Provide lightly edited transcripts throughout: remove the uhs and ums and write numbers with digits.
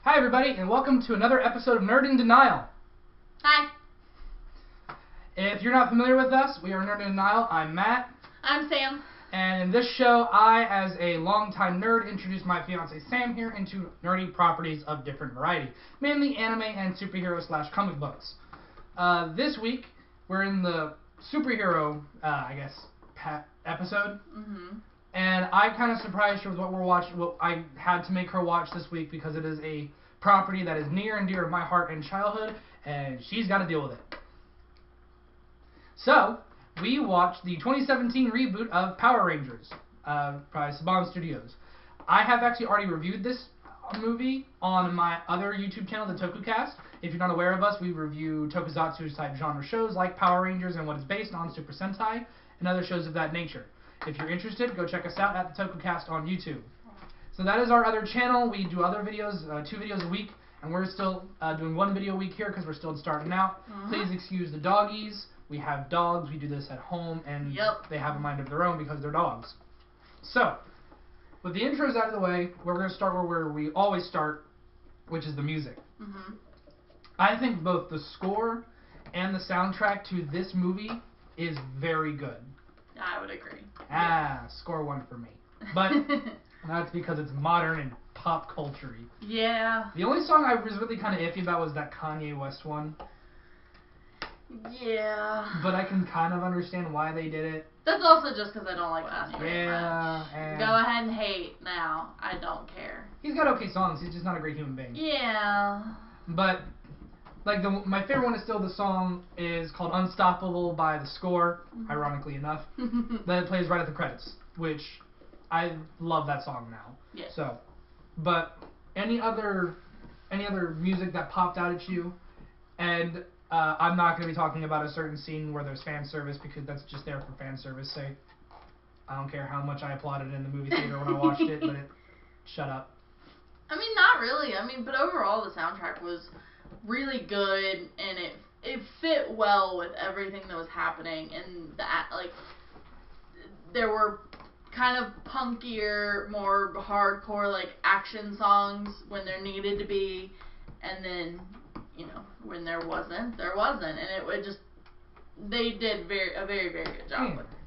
Hi everybody, and welcome to another episode of Nerd in Denial. Hi. If you're not familiar with us, we are Nerd in Denial. I'm Matt. I'm Sam. And in this show, I, as a longtime nerd, introduce my fiance Sam here into nerdy properties of different variety, mainly anime and superhero / comic books. This week, we're in the superhero, episode. Mm-hmm. And I'm kind of surprised with what we're watching. What I had to make her watch this week because it is a property that is near and dear to my heart and childhood, and she's got to deal with it. So we watched the 2017 reboot of Power Rangers by Saban Studios. I have actually already reviewed this movie on my other YouTube channel, the TokuCast. If you're not aware of us, we review tokusatsu type genre shows like Power Rangers and what it's based on, Super Sentai, and other shows of that nature. If you're interested, go check us out at the TokuCast on YouTube. So that is our other channel. We do other videos, 2 videos a week, and we're still doing 1 video a week here because we're still starting out. Please excuse the doggies. We have dogs. We do this at home, and they have a mind of their own because they're dogs. So, with the intros out of the way, we're going to start where we always start, which is the music. I think both the score and the soundtrack to this movie is very good. I would agree. Score 1 for me. But that's because it's modern and pop culture-y. Yeah. The only song I was really kind of iffy about was that Kanye West one. Yeah. But I can kind of understand why they did it. That's also just because I don't like Kanye very much. And go ahead and hate now. I don't care. He's got okay songs. He's just not a great human being. Yeah. But like my favorite one is still the song is called Unstoppable by The Score, ironically enough. That plays right at the credits, which I love that song now. Yes. So, but any other music that popped out at you, and I'm not going to be talking about a certain scene where there's fan service because that's just there for fan service sake. I don't care how much I applauded in the movie theater when I watched it, but shut up. I mean, not really. I mean, but overall the soundtrack was really good, and it fit well with everything that was happening, and there were kind of punkier, more hardcore like action songs when there needed to be, and then when there wasn't, and it just they did a very very good job with it.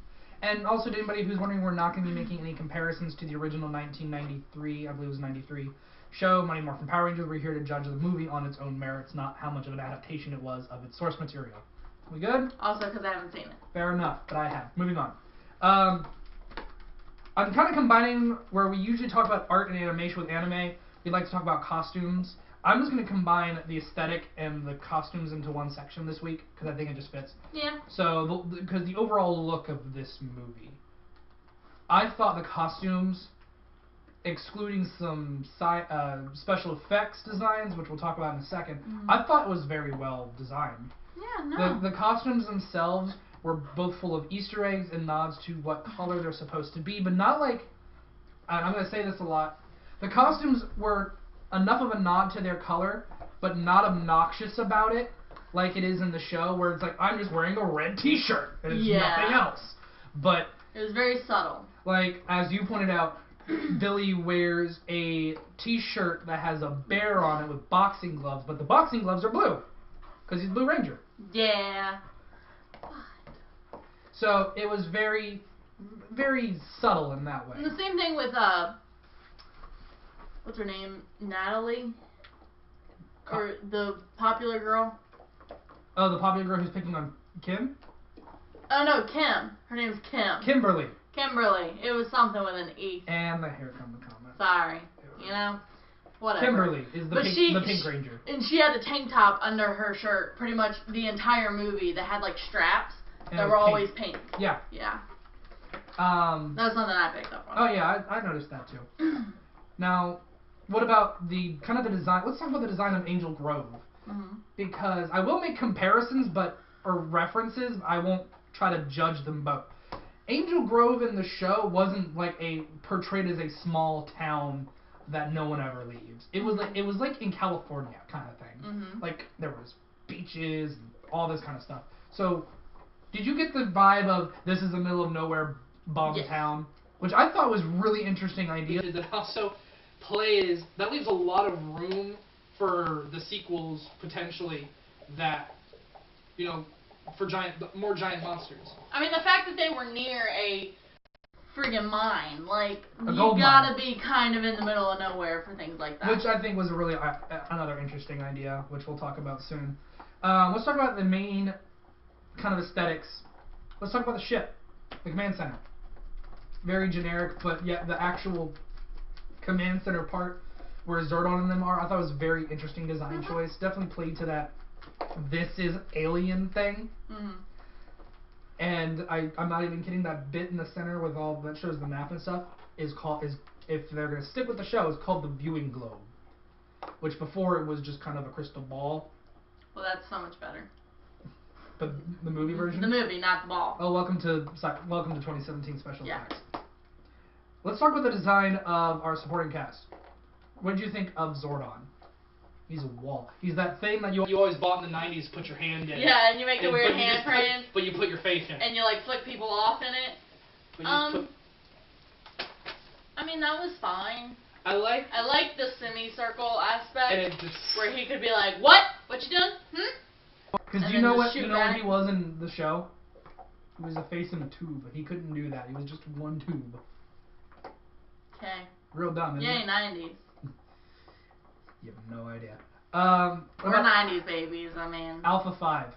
And also, to anybody who's wondering, we're not going to be making any comparisons to the original 1993, I believe it was 93, show, Mighty Morphin Power Rangers. We're here to judge the movie on its own merits, not how much of an adaptation it was of its source material. We good? Also, because I haven't seen it. Fair enough, but I have. Moving on. I'm kind of combining where we usually talk about art and animation with anime. We like to talk about costumes. I'm just going to combine the aesthetic and the costumes into one section this week because I think it just fits. Yeah. So, because the overall look of this movie, I thought the costumes, excluding some special effects designs, which we'll talk about in a second, I thought it was very well designed. Yeah, no. The costumes themselves were both full of Easter eggs and nods to what color they're supposed to be, but not like, I'm going to say this a lot, the costumes were enough of a nod to their color, but not obnoxious about it, like it is in the show, where it's like, I'm just wearing a red t-shirt, and it's nothing else. But it was very subtle. Like, as you pointed out, Billy wears a t-shirt that has a bear on it with boxing gloves, but the boxing gloves are blue, because he's Blue Ranger. Yeah. So, it was very, very subtle in that way. And the same thing with, what's her name? Natalie? Or the popular girl? Oh, the popular girl who's picking on Kim? Oh, no, Kim. Her name's Kim. Kimberly. Kimberly. It was something with an E. And here come the comment. Sorry. Whatever. Kimberly is the pink ranger. And she had a tank top under her shirt pretty much the entire movie that had, like, straps that were always pink. Yeah. Yeah. That was something I picked up on. Oh, yeah, I noticed that, too. Now, what about the design? Let's talk about the design of Angel Grove. Because I will make comparisons, or references. I won't try to judge them both. Angel Grove in the show wasn't like portrayed as a small town that no one ever leaves. It was like in California kind of thing. Like there was beaches and all this kind of stuff. So, did you get the vibe of this is the middle of nowhere bum town? Which I thought was really interesting idea. That also that leaves a lot of room for the sequels potentially that, you know, for more giant monsters. I mean, the fact that they were near a friggin' mine, like, A you gold gotta mine. be kind of in the middle of nowhere for things like that. Which I think was a really another interesting idea, which we'll talk about soon. Let's talk about the main kind of aesthetics. Let's talk about the ship, the command center. Very generic, but yet the actual command center part where Zordon and them are, I thought was a very interesting design choice. Definitely played to that this is alien thing. And I'm not even kidding, that bit in the center with all that shows the map and stuff is if they're gonna stick with the show, it's called the viewing globe. Which before it was just kind of a crystal ball. Well, that's so much better. But the movie version? The movie, not the ball. Oh, welcome to 2017 special effects. Let's talk about the design of our supporting cast. What did you think of Zordon? He's a wall. He's that thing that you always bought in the 90s, put your hand in. Yeah, and you make the weird handprint. But you put your face in. And you, like, flick people off in it. I mean, that was fine. I like the semicircle aspect, and where he could be like, "What? What you doing? Because you know what he was in the show? He was a face in a tube. He couldn't do that. He was just one tube. Okay. Real dumb, isn't it? Yay, 90s. You have no idea. We're 90s babies, I mean. Alpha 5,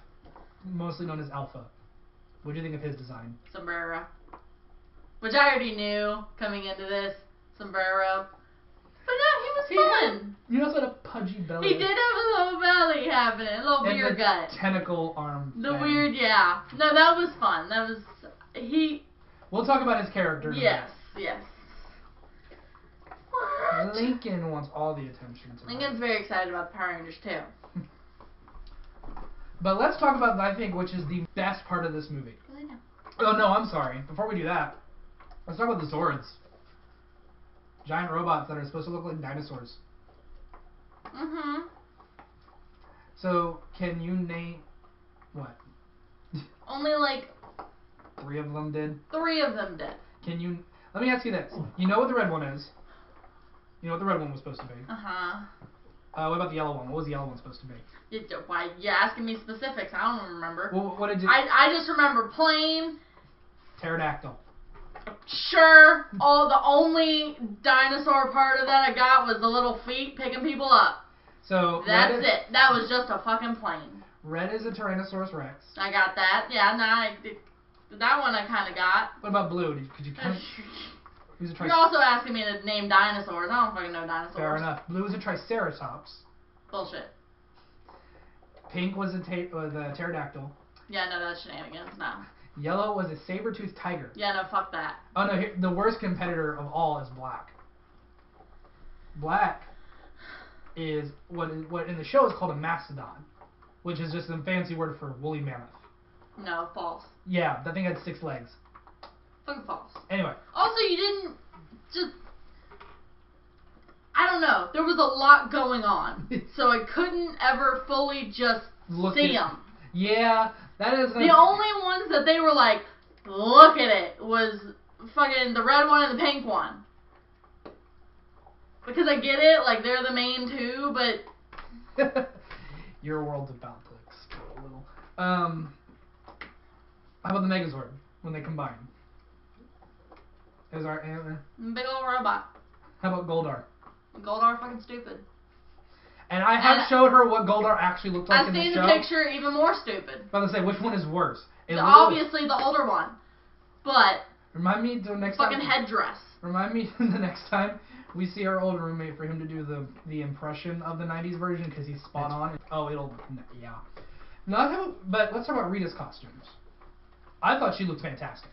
mostly known as Alpha. What do you think of his design? Sombrero. Which I already knew coming into this. Sombrero. But no, he was fun. You also had a pudgy belly. He did have a little belly happening, a little beer gut. Tentacle arm. The weird, yeah. No, that was fun. That was, We'll talk about his character. Yes. What? Lincoln wants all the attention tonight. Lincoln's very excited about the Power Rangers too. But let's talk about, I think, which is the best part of this movie. Really no. Oh no, I'm sorry. Before we do that, let's talk about the Zords. Giant robots that are supposed to look like dinosaurs. So, can you name what? Only like 3 of them did. 3 of them did. Can you? Let me ask you this. You know what the red one is? You know what the red one was supposed to be? What about the yellow one? What was the yellow one supposed to be? Why you asking me specifics? I don't remember. Well, what did you? I just remember plain. Pterodactyl. Sure. The only dinosaur part of that I got was the little feet picking people up. So that's it. That was just a fucking plane. Red is a Tyrannosaurus Rex. I got that. Yeah, that one I kind of got. What about blue? Could you kind of? You're also asking me to name dinosaurs. I don't fucking know dinosaurs. Fair enough. Blue is a Triceratops. Bullshit. Pink was a pterodactyl. Yeah, no, that's shenanigans. No. Yellow was a saber-toothed tiger. Yeah, no, fuck that. Oh no, the worst competitor of all is black. Black is what in the show is called a mastodon, which is just a fancy word for woolly mammoth. No, false. Yeah, that thing had 6 legs. Fucking false. Anyway. Also, you didn't just... I don't know. There was a lot going on, so I couldn't ever fully just see them. Yeah, that is... The only ones that they were like, look at it, was fucking the red one and the pink one. Because I get it, like, they're the main 2, but... Your world's about to explode a little. How about the Megazord, when they combine? Is our big old robot. How about Goldar? Goldar fucking stupid. And I have showed her what Goldar actually looked like in the show. I've seen the picture, even more stupid. I was going to say, which one is worse? Obviously the older one. But... Remind me the next fucking headdress. Remind me the next time we see our old roommate for him to do the impression of the 90s version, because he's spot on. Oh, yeah. But let's talk about Rita's costumes. I thought she looked fantastic.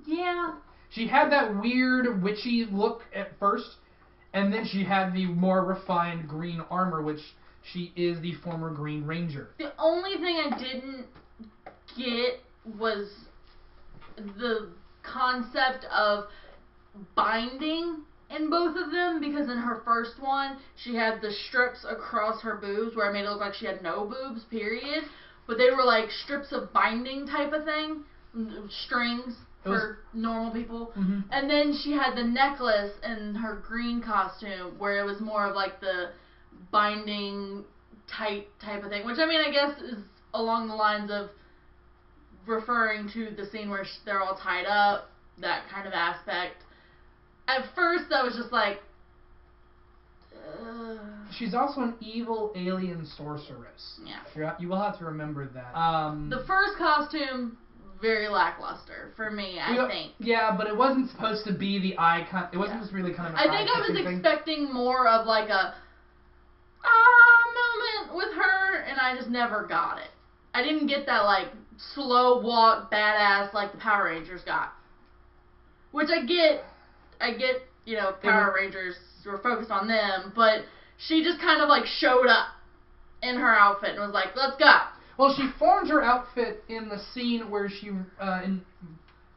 Yeah. She had that weird witchy look at first, and then she had the more refined green armor, which she is the former Green Ranger. The only thing I didn't get was the concept of binding in both of them, because in her first one, she had the strips across her boobs where it made it look like she had no boobs, period. But they were like strips of binding type of thing, strings for normal people. And then she had the necklace in her green costume where it was more of like the binding, tight type of thing. Which, I mean, I guess is along the lines of referring to the scene where they're all tied up, that kind of aspect. At first, I was just like, she's also an evil alien sorceress. Yeah. You will have to remember that. The first costume, very lackluster for me, I think. Yeah, but it wasn't supposed to be the icon. It wasn't just really kind of an I think I was expecting more of like a moment with her, and I just never got it. I didn't get that like slow walk badass like the Power Rangers got. Which I get, you know, Power Rangers were focused on them, but she just kind of like showed up in her outfit and was like, let's go. Well, she formed her outfit in the scene where she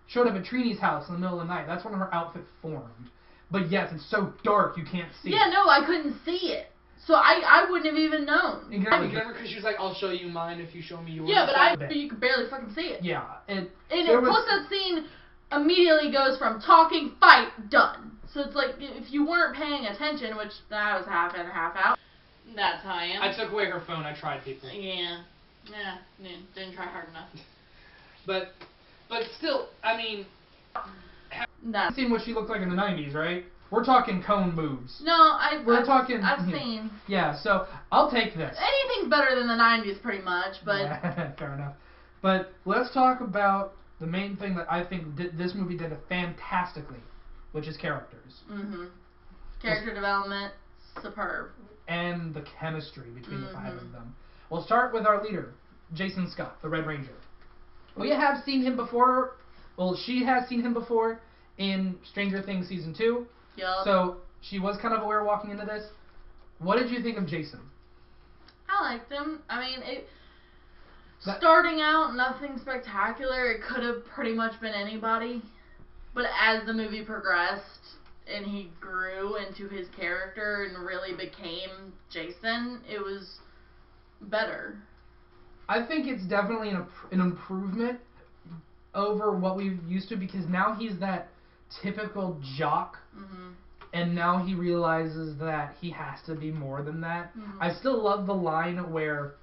showed up at Trini's house in the middle of the night. That's when her outfit formed. But yes, it's so dark you can't see it. Yeah, no, I couldn't see it. So I wouldn't have even known. Exactly. Because she was like, I'll show you mine if you show me yours. Yeah, but you could barely fucking see it. Yeah. Plus that scene immediately goes from talking, fight, done. So it's like, if you weren't paying attention, which I was half in, half out, that's how I am. I took away her phone. I tried, people. Yeah. Yeah, didn't try hard enough. But still, I mean, I've seen what she looked like in the 90s, right? We're talking cone boobs. No, I've seen. Yeah, so I'll take this. Anything's better than the 90s, pretty much, but... Yeah, fair enough. But let's talk about the main thing that I think this movie did fantastically, which is characters. Mm-hmm. Character development, superb. And the chemistry between the five of them. We'll start with our leader, Jason Scott, the Red Ranger. We have seen him before. Well, she has seen him before in Stranger Things Season 2. Yup. So she was kind of aware walking into this. What did you think of Jason? I liked him. I mean, starting out, nothing spectacular. It could have pretty much been anybody. But as the movie progressed and he grew into his character and really became Jason, it was better. I think it's definitely an improvement over what we've used to, because now he's that typical jock, and now he realizes that he has to be more than that. I still love the line where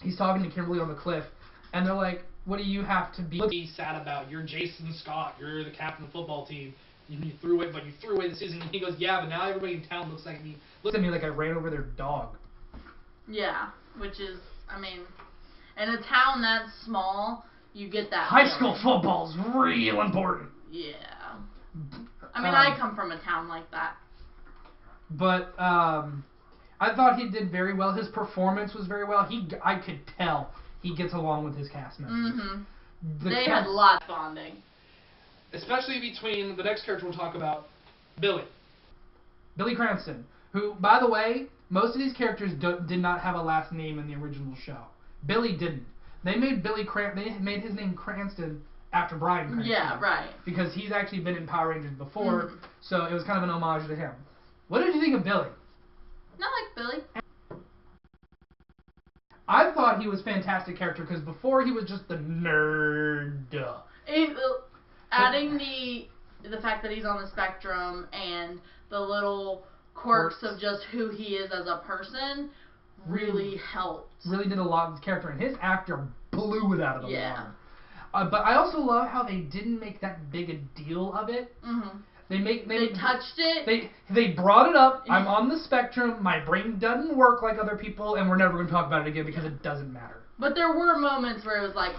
he's talking to Kimberly on the cliff, and they're like, what do you have to be sad about? You're Jason Scott. You're the captain of the football team. You threw it, but you threw away the season. And he goes, yeah, but now everybody in town looks at me like I ran over their dog. Yeah, which is, I mean, in a town that small, you get that. High school football's real important. Yeah. I mean, I come from a town like that. But I thought he did very well. His performance was very well. I could tell he gets along with his cast members. They had lots of bonding. Especially between the next character we'll talk about, Billy Cranston, who, by the way, most of these characters did not have a last name in the original show. Billy didn't. They made They made his name Cranston after Bryan Cranston. Yeah, right. Because he's actually been in Power Rangers before, so it was kind of an homage to him. What did you think of Billy? Not like Billy. I thought he was a fantastic character, because before he was just the nerd. Adding the fact that he's on the spectrum and the little quirks of just who he is as a person really helped. Really did a lot with his character, and his actor blew it out of the water. But I also love how they didn't make that big a deal of it. They touched it. They brought it up. I'm on the spectrum. My brain doesn't work like other people, and we're never going to talk about it again because it doesn't matter. But there were moments where it was like,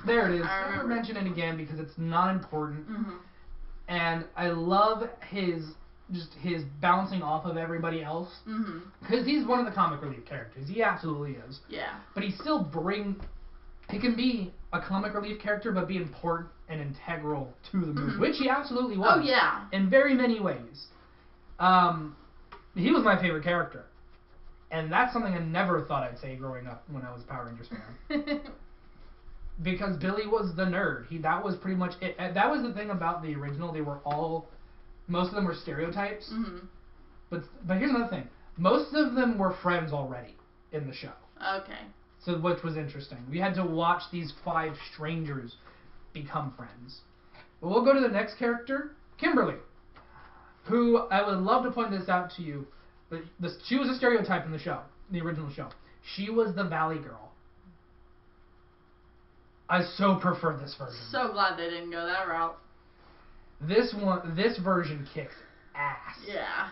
there it is. Never mention it again because it's not important. And I love his bouncing off of everybody else. Because he's one of the comic relief characters. He absolutely is. Yeah. But he can be a comic relief character, but be important and integral to the movie, which he absolutely was. Oh, yeah. In very many ways. He was my favorite character. And that's something I never thought I'd say growing up when I was a Power Rangers fan. Because Billy was the nerd. That was pretty much it. That was the thing about the original. Most of them were stereotypes. But here's another thing. Most of them were friends already in the show. Okay. So, which was interesting. We had to watch these 5 strangers become friends. But we'll go to the next character, Kimberly, who, I would love to point this out to you, She was a stereotype in the show, the original show. She was the Valley Girl. I so prefer this version. So glad they didn't go that route. This version kicks ass. Yeah.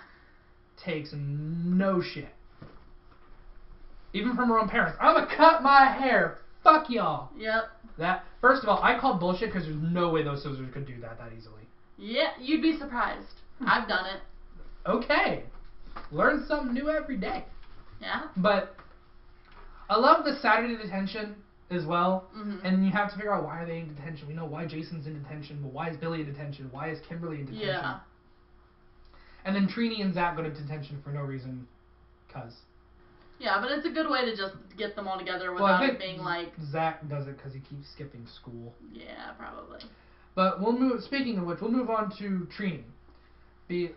Takes no shit. Even from her own parents. I'm gonna cut my hair. Fuck y'all. Yep. That first of all, I call bullshit because there's no way those scissors could do that easily. Yeah, you'd be surprised. I've done it. Okay. Learn something new every day. Yeah. But I love the Saturday detention as well. Mm-hmm. And you have to figure out why are they in detention. We know why Jason's in detention, but why is Billy in detention? Why is Kimberly in detention? Yeah. And then Trini and Zach go to detention for no reason, cause. Yeah, but it's a good way to just get them all together without it being like... Zach does it because he keeps skipping school. Yeah, probably. But speaking of which, we'll move on to Trini.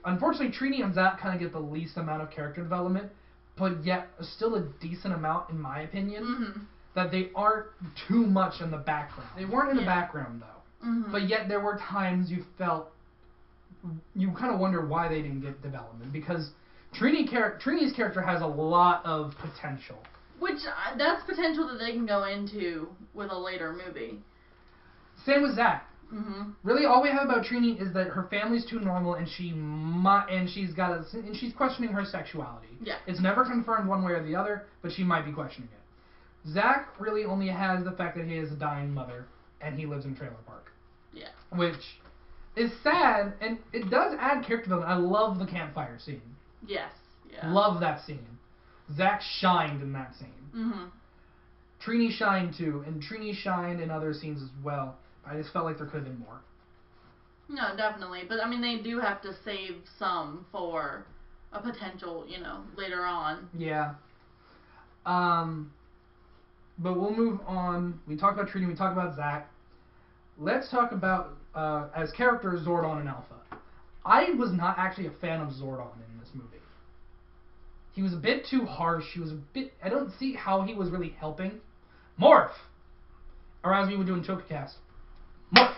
Unfortunately, Trini and Zach kind of get the least amount of character development, but yet still a decent amount, in my opinion, Mm-hmm. that they aren't too much in the background. They weren't in the background, though. Mm-hmm. But yet there were times you kind of wonder why they didn't get development, because Trini's character has a lot of potential. Which, that's potential that they can go into with a later movie. Same with Zach. Mm-hmm. Really, all we have about Trini is that her family's too normal, and she's questioning her sexuality. Yeah. It's never confirmed one way or the other, but she might be questioning it. Zach really only has the fact that he has a dying mother, and he lives in a trailer park. Yeah. Which is sad, and it does add character development. I love the campfire scene. Yes. Yeah. Love that scene. Zach shined in that scene. Mm-hmm. Trini shined too, and Trini shined in other scenes as well. I just felt like there could have been more. No, definitely. But, I mean, they do have to save some for a potential, later on. Yeah. But we'll move on. We talked about Trini, we talked about Zach. Let's talk about, as characters, Zordon and Alpha. I was not actually a fan of Zordon in this movie. He was a bit too harsh. I don't see how he was really helping. Morph! Or as we would do in Chokecast. Morph!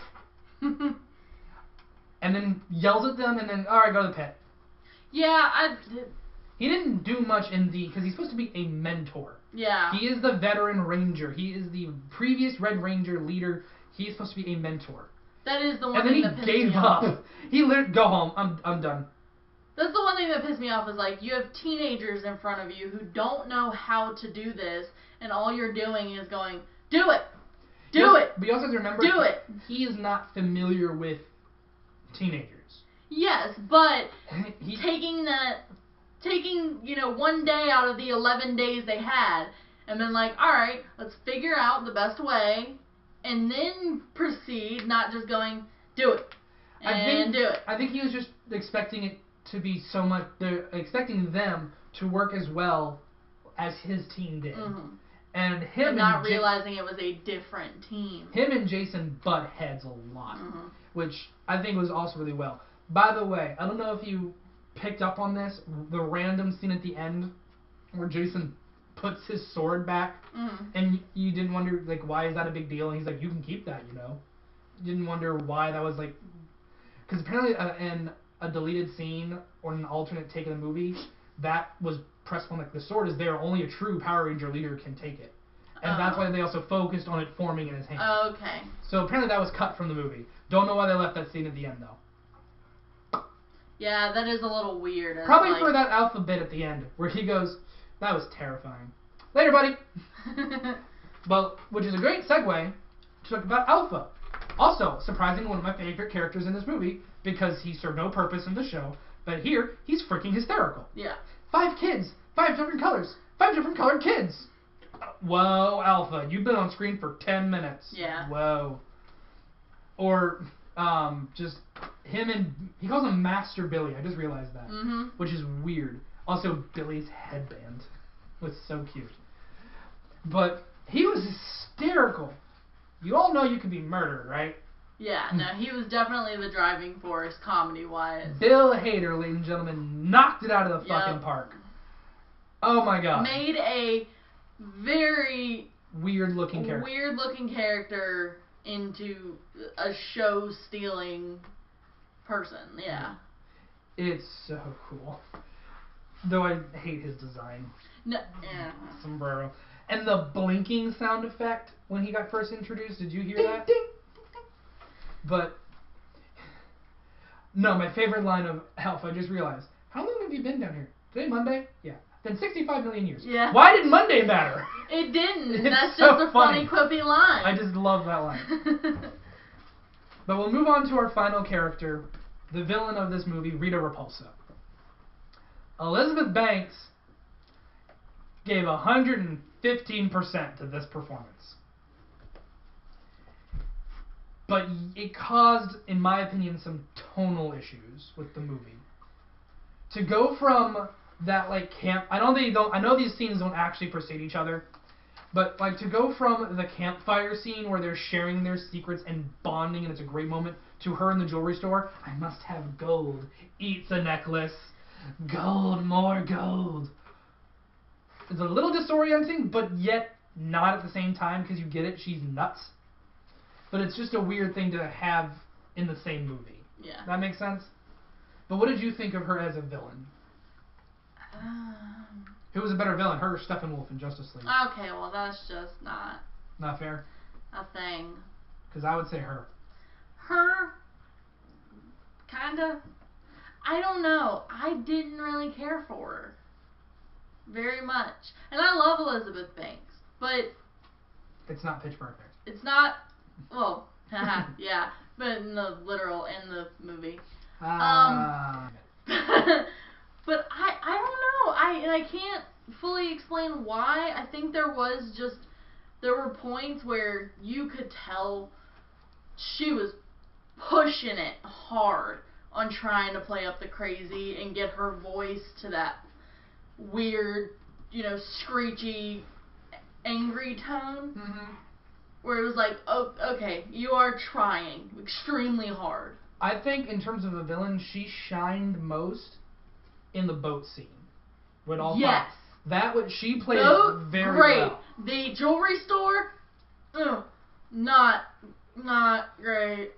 And then yells at them and then, alright, go to the pit. Yeah, He didn't do much because he's supposed to be a mentor. Yeah. He is the veteran ranger. He is the previous Red Ranger leader. He is supposed to be a mentor. That is the one and then thing that pissed me off. He gave up. He literally, go home. I'm done. That's the one thing that pissed me off is, like, you have teenagers in front of you who don't know how to do this, and all you're doing is going, do it! Do it! But you also have to remember, do it! He is not familiar with teenagers. Yes, but taking, 1 day out of the 11 days they had, and been like, alright, let's figure out the best way, and then proceed, not just going, do it. And do it. I think he was just expecting it to be so much, expecting them to work as well as his team did. Mm-hmm. And him not realizing it was a different team. Him and Jason butt heads a lot, mm-hmm. which I think was also really well. By the way, I don't know if you picked up on this, the random scene at the end where Jason puts his sword back, mm-hmm. and you didn't wonder, like, why is that a big deal? And he's like, you can keep that, You didn't wonder why that was, like, because apparently in a deleted scene or an alternate take of the movie, that was pressed on, like, the sword is there, only a true Power Ranger leader can take it. And that's why they also focused on it forming in his hand. Okay. So apparently that was cut from the movie. Don't know why they left that scene at the end, though. Yeah, that is a little weird. Probably for that Alpha bit at the end, where he goes, that was terrifying. Later, buddy! Well, which is a great segue to talk about Alpha. Also, surprisingly, one of my favorite characters in this movie, because he served no purpose in the show, but here, he's freaking hysterical. Yeah. 5 kids, 5 different colors, 5 different colored kids. Whoa, Alpha, you've been on screen for 10 minutes. Yeah. Whoa. Or, just him and, he calls him Master Billy, I just realized that. Mm-hmm. Which is weird. Also, Billy's headband was so cute. But he was hysterical. You all know you can be murdered, right? Yeah, no, he was definitely the driving force, comedy-wise. Bill Hader, ladies and gentlemen, knocked it out of the fucking park. Oh my god. Made a very weird-looking character into a show-stealing person, yeah. It's so cool. Though I hate his design. No. Sombrero. And the blinking sound effect when he got first introduced. Did you hear that? Ding, ding. But no, my favorite line of Elf, I just realized. How long have you been down here? Today Monday? Yeah. Been 65 million years. Yeah. Why did Monday matter? It didn't. It's That's so just a funny, quippy line. I just love that line. But we'll move on to our final character, the villain of this movie, Rita Repulsa. Elizabeth Banks gave 115% to this performance. But it caused, in my opinion, some tonal issues with the movie. To go from that like camp, I know these scenes don't actually precede each other, but like to go from the campfire scene where they're sharing their secrets and bonding and it's a great moment to her in the jewelry store, I must have gold, eats a necklace, gold, more gold. It's a little disorienting, but yet not at the same time because you get it, she's nuts. But it's just a weird thing to have in the same movie. Yeah. That makes sense? But what did you think of her as a villain? Who was a better villain, her or Steppenwolf in Justice League? Okay, well that's just not fair? a thing. Because I would say her. Her? Kinda. I don't know. I didn't really care for her. Very much. And I love Elizabeth Banks. But It's not Pitch Perfect. it's not, well, yeah. But in the literal, in the movie. But I don't know. I can't fully explain why. I think there were points where you could tell she was pushing it hard on trying to play up the crazy and get her voice to that weird, screechy, angry tone. Mm-hmm. Where it was like, oh, okay, you are trying extremely hard. I think in terms of a villain, she shined most in the boat scene. With all yes. She played very great. well. The jewelry store, not great.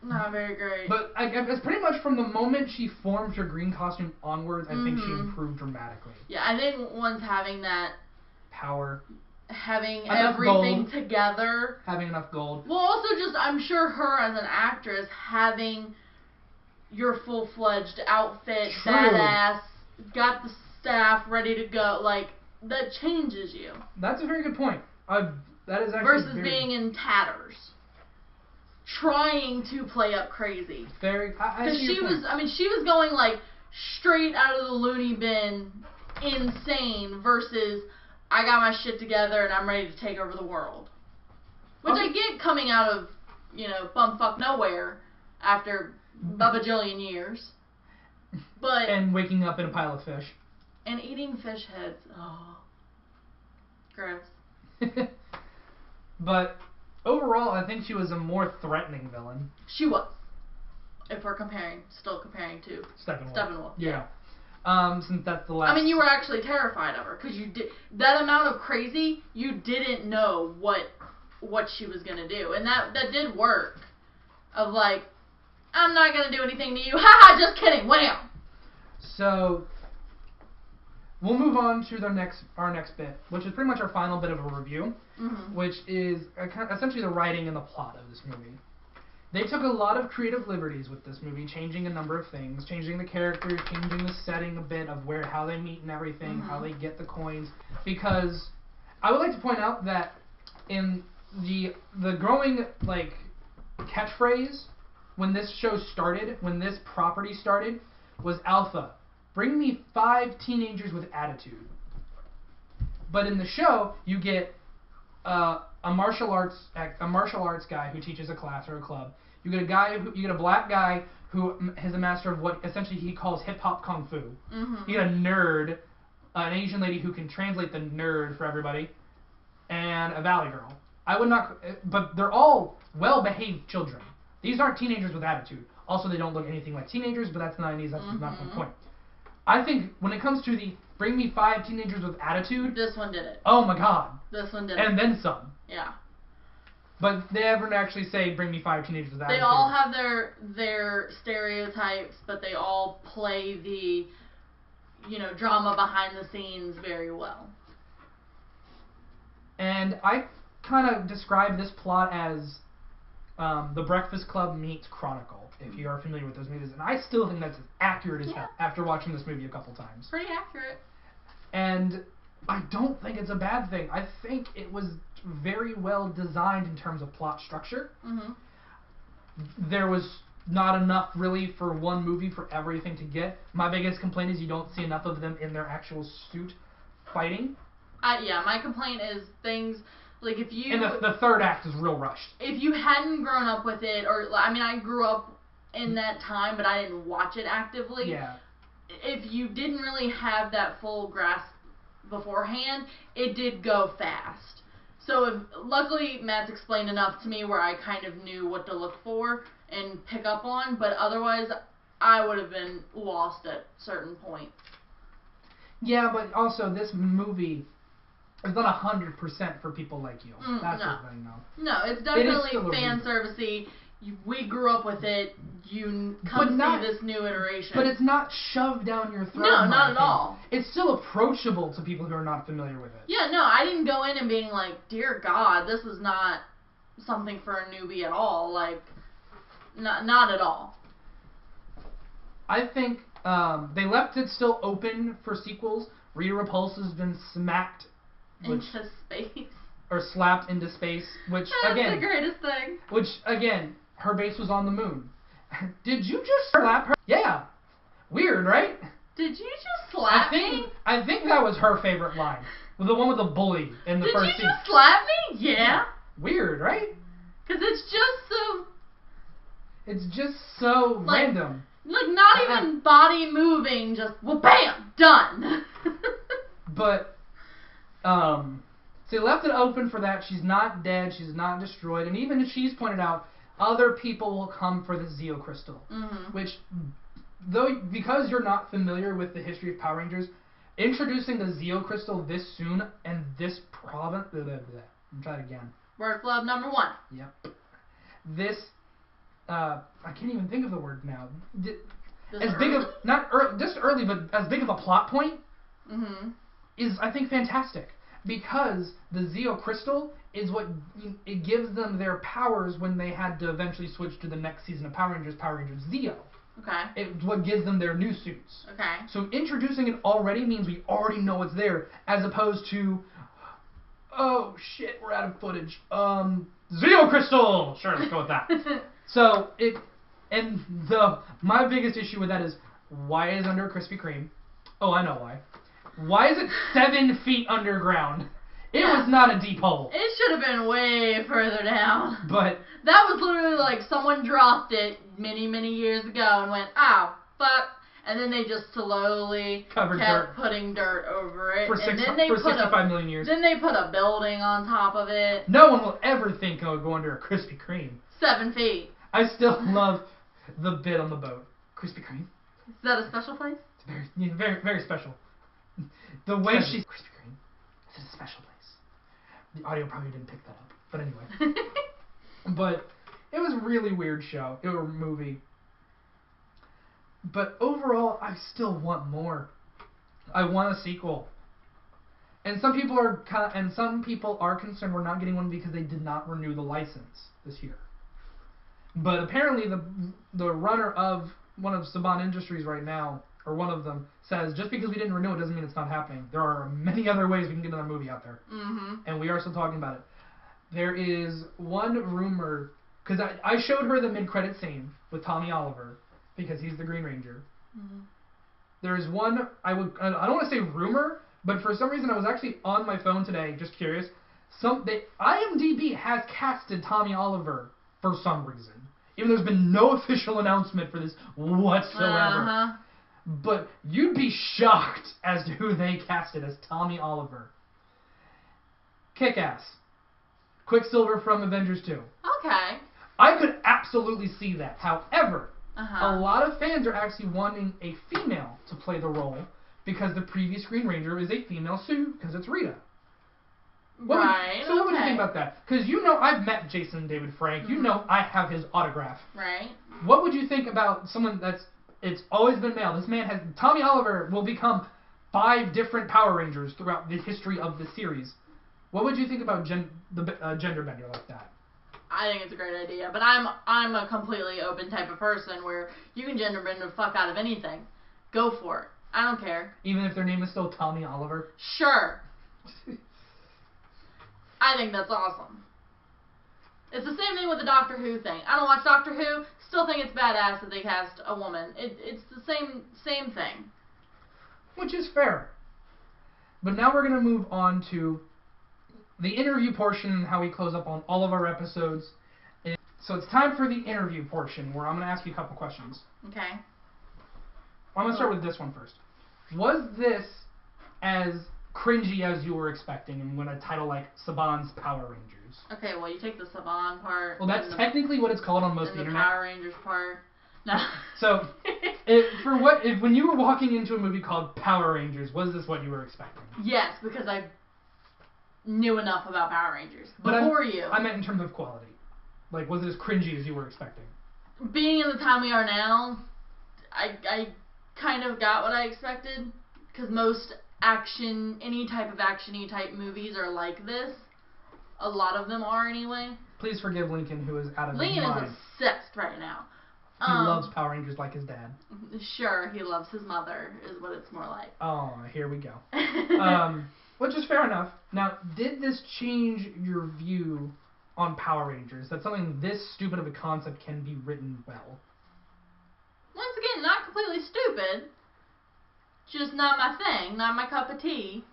Not very great. But it's pretty much from the moment she formed her green costume onwards, I think she improved dramatically. Yeah, I think once having that power, having enough everything gold. together, having enough gold. Well, also just I'm sure her as an actress having your full-fledged outfit, True. badass, got the staff ready to go, like that changes you. That's a very good point. That is actually versus being in tatters. Trying to play up crazy. Because she was going like straight out of the loony bin, insane. Versus, I got my shit together and I'm ready to take over the world. Which I get coming out of, bumfuck nowhere after a bajillion years. But and waking up in a pile of fish. And eating fish heads. Oh, gross. But overall, I think she was a more threatening villain. She was. If we're still comparing to Steppenwolf. Yeah. Since that's the last. I mean, you were actually terrified of her because you did that amount of crazy. You didn't know what she was gonna do, and that did work. Of like, I'm not gonna do anything to you. Haha, just kidding. Wham. So we'll move on to our next bit, which is pretty much our final bit of a review, which is essentially the writing and the plot of this movie. They took a lot of creative liberties with this movie, changing a number of things, changing the characters, changing the setting a bit of how they meet and everything, how they get the coins. Because I would like to point out that in the growing catchphrase when this show started, when this property started, was Alpha. Bring me 5 teenagers with attitude. But in the show, you get a martial arts guy who teaches a class or a club. You get a black guy who is a master of what essentially he calls hip hop kung fu. You get a nerd, an Asian lady who can translate the nerd for everybody, and a valley girl. But they're all well-behaved children. These aren't teenagers with attitude. Also, they don't look anything like teenagers, but that's the 90s. That's not my point. I think when it comes to the bring me 5 teenagers with attitude, this one did it. Oh my god. This one did it. And then some. Yeah. But they never actually say bring me 5 teenagers with attitude. They all have their stereotypes, but they all play the drama behind the scenes very well. And I kind of describe this plot as The Breakfast Club meets Chronicle, if you are familiar with those movies. And I still think that's as accurate as hell after watching this movie a couple times. Pretty accurate. And I don't think it's a bad thing. I think it was very well designed in terms of plot structure. Mm-hmm. There was not enough really for one movie for everything to get. My biggest complaint is you don't see enough of them in their actual suit fighting. Yeah, my complaint is things like if you... And the third act is real rushed. If you hadn't grown up with it, or, I mean, I grew up in that time, but I didn't watch it actively. Yeah. If you didn't really have that full grasp beforehand, it did go fast. So luckily, Matt's explained enough to me where I kind of knew what to look for and pick up on, but otherwise, I would have been lost at certain points. Yeah, but also this movie is not 100% for people like you. That's no. the thing, though. No, it's definitely fan servicey. We grew up with it. You come see this new iteration. But it's not shoved down your throat. No, not at all. It's still approachable to people who are not familiar with it. Yeah, no, I didn't go in and being like, dear God, this is not something for a newbie at all. Like, not at all. I think they left it still open for sequels. Rita Repulse has been smacked into space. Or slapped into space, which That's again... the greatest thing. Which, again, her base was on the moon. Did you just slap her? Yeah. Weird, right? Did you just slap me? I think that was her favorite line. The one with the bully in the first scene. Did you just slap me? Yeah. Weird, right? Because it's just so... It's just so random. Like, not even body moving, just, well, bam, done. But, so they left it open for that. She's not dead. She's not destroyed. And even she's pointed out, other people will come for the Zeo Crystal. Mm-hmm. Which, because you're not familiar with the history of Power Rangers, introducing the Zeo Crystal this soon and this province... Let me try it again. Word club number 1. Yep. This... I can't even think of the word now. As big of... Not just early, but as big of a plot point is, I think, fantastic. Because the Zeo Crystal is what it gives them their powers when they had to eventually switch to the next season of Power Rangers Zeo. Okay. It's what gives them their new suits. Okay. So introducing it already means we already know it's there, as opposed to, oh shit, we're out of footage. Zeo Crystal. Sure, let's go with that. So my biggest issue with that is, why is it under Krispy Kreme? Oh, I know why. Why is it 7 feet underground? It was not a deep hole. It should have been way further down. But that was literally like someone dropped it many, many years ago and went, oh, fuck. And then they just slowly kept putting dirt over it. For 65 million years. Then they put a building on top of it. No one will ever think I would go under a Krispy Kreme. 7 feet. I still love the bit on the boat. Krispy Kreme. Is that a special place? It's very, very special. The way she... Krispy Kreme. It's a special place. The audio probably didn't pick that up. But anyway. But it was a really weird show. It was a movie. But overall, I still want more. I want a sequel. And some people are concerned we're not getting one because they did not renew the license this year. But apparently the runner of one of Saban Industries right now, or one of them, says just because we didn't renew it doesn't mean it's not happening. There are many other ways we can get another movie out there. Mm-hmm. And we are still talking about it. There is one rumor, because I showed her the mid-credit scene with Tommy Oliver, because he's the Green Ranger. Mm-hmm. There is one, I don't want to say rumor, but for some reason I was actually on my phone today, just curious. IMDb has casted Tommy Oliver for some reason. Even though there's been no official announcement for this whatsoever. Uh-huh. But you'd be shocked as to who they casted as Tommy Oliver. Kick-Ass. Quicksilver from Avengers 2. Okay. I could absolutely see that. However, a lot of fans are actually wanting a female to play the role because the previous Green Ranger is a female suit because it's Rita. What would you think about that? Because I've met Jason David Frank. Mm-hmm. I have his autograph. Right. What would you think about someone that's it's always been male. This man has Tommy Oliver will become 5 different Power Rangers throughout the history of the series. What would you think about the gender bender like that? I think it's a great idea, but I'm a completely open type of person where you can gender bend the fuck out of anything. Go for it. I don't care. Even if their name is still Tommy Oliver? Sure. I think that's awesome. It's the same thing with the Doctor Who thing. I don't watch Doctor Who, still think it's badass that they cast a woman. It's the same thing. Which is fair. But now we're going to move on to the interview portion and how we close up on all of our episodes. So it's time for the interview portion where I'm going to ask you a couple questions. Okay. I'm going to start with this one first. Was this as cringy as you were expecting and when a title like Saban's Power Rangers? Okay, well, you take the Saban part. Well, that's technically what it's called on most of the internet. Power Rangers part. No. So, when you were walking into a movie called Power Rangers, was this what you were expecting? Yes, because I knew enough about Power Rangers But before you. I meant in terms of quality. Like, was it as cringy as you were expecting? Being in the time we are now, I kind of got what I expected, because most any type of action-y type movies are like this. A lot of them are anyway. Please forgive Lincoln, who is out of his mind. Lincoln is obsessed right now. He loves Power Rangers like his dad. Sure, he loves his mother, is what it's more like. Oh, here we go. Which is fair enough. Now, did this change your view on Power Rangers? That something this stupid of a concept can be written well? Once again, not completely stupid. Just not my thing, not my cup of tea.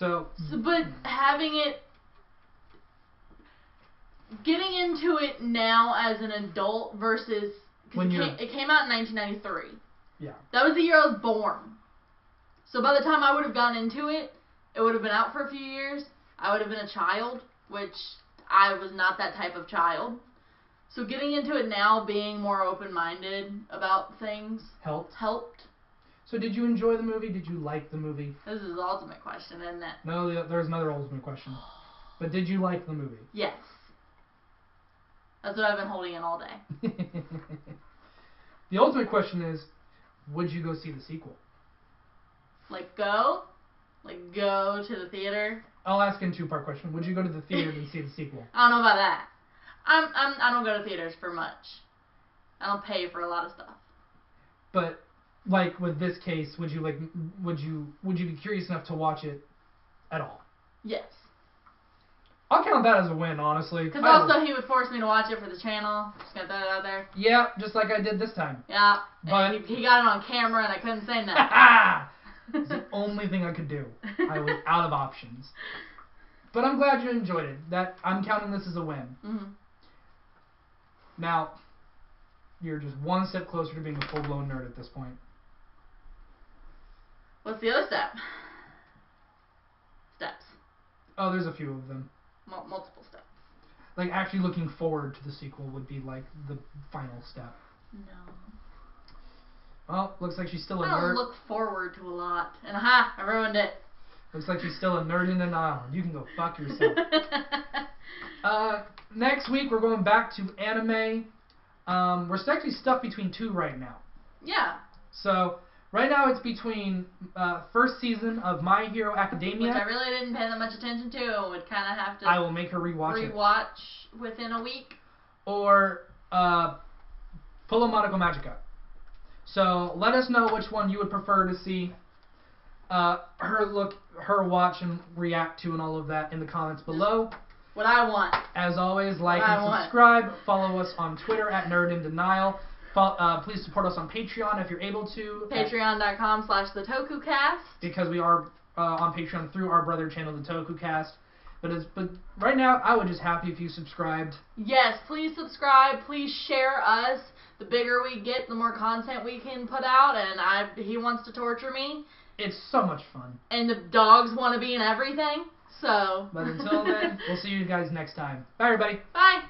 But having it... Getting into it now as an adult versus... It came out in 1993. Yeah. That was the year I was born. So by the time I would have gone into it, it would have been out for a few years. I would have been a child, which I was not that type of child. So getting into it now, being more open-minded about things... Helped. So did you enjoy the movie? Did you like the movie? This is the ultimate question, isn't it? No, there's another ultimate question. But did you like the movie? Yes. That's what I've been holding in all day. The ultimate question is, would you go see the sequel? Like go to the theater? I'll ask in a 2-part question. Would you go to the theater and see the sequel? I don't know about that. I don't go to theaters for much. I don't pay for a lot of stuff. But like with this case, would you be curious enough to watch it at all? Yes. I'll count that as a win, honestly. Because also he would force me to watch it for the channel. Just gonna throw that out there. Yeah, just like I did this time. Yeah. But he got it on camera and I couldn't say nothing. It's the only thing I could do. I was out of options. But I'm glad you enjoyed it. I'm counting this as a win. Mm-hmm. Now, you're just one step closer to being a full-blown nerd at this point. What's the other step? Steps. Oh, there's a few of them. Multiple steps. Like, actually looking forward to the sequel would be, like, the final step. No. Well, looks like she's still a nerd. I don't look forward to a lot. And aha, I ruined it. Looks like she's still a nerd in denial. You can go fuck yourself. Next week, we're going back to anime. We're actually stuck between 2 right now. Yeah. So, right now it's between first season of My Hero Academia. Which I really didn't pay that much attention to and would kind of have to... I will make her rewatch within a week. Or Full Monaco Magica. So, let us know which one you would prefer to see her watch and react to and all of that in the comments below. What I want. As always, like and subscribe. Follow us on Twitter at NerdInDenial. Please support us on Patreon if you're able to. Patreon.com/TheTokuCast. Because we are on Patreon through our brother channel, The TokuCast. But right now, I would just happy if you subscribed. Yes, please subscribe. Please share us. The bigger we get, the more content we can put out. And he wants to torture me. It's so much fun. And the dogs want to be in everything. So. But until then, we'll see you guys next time. Bye, everybody. Bye.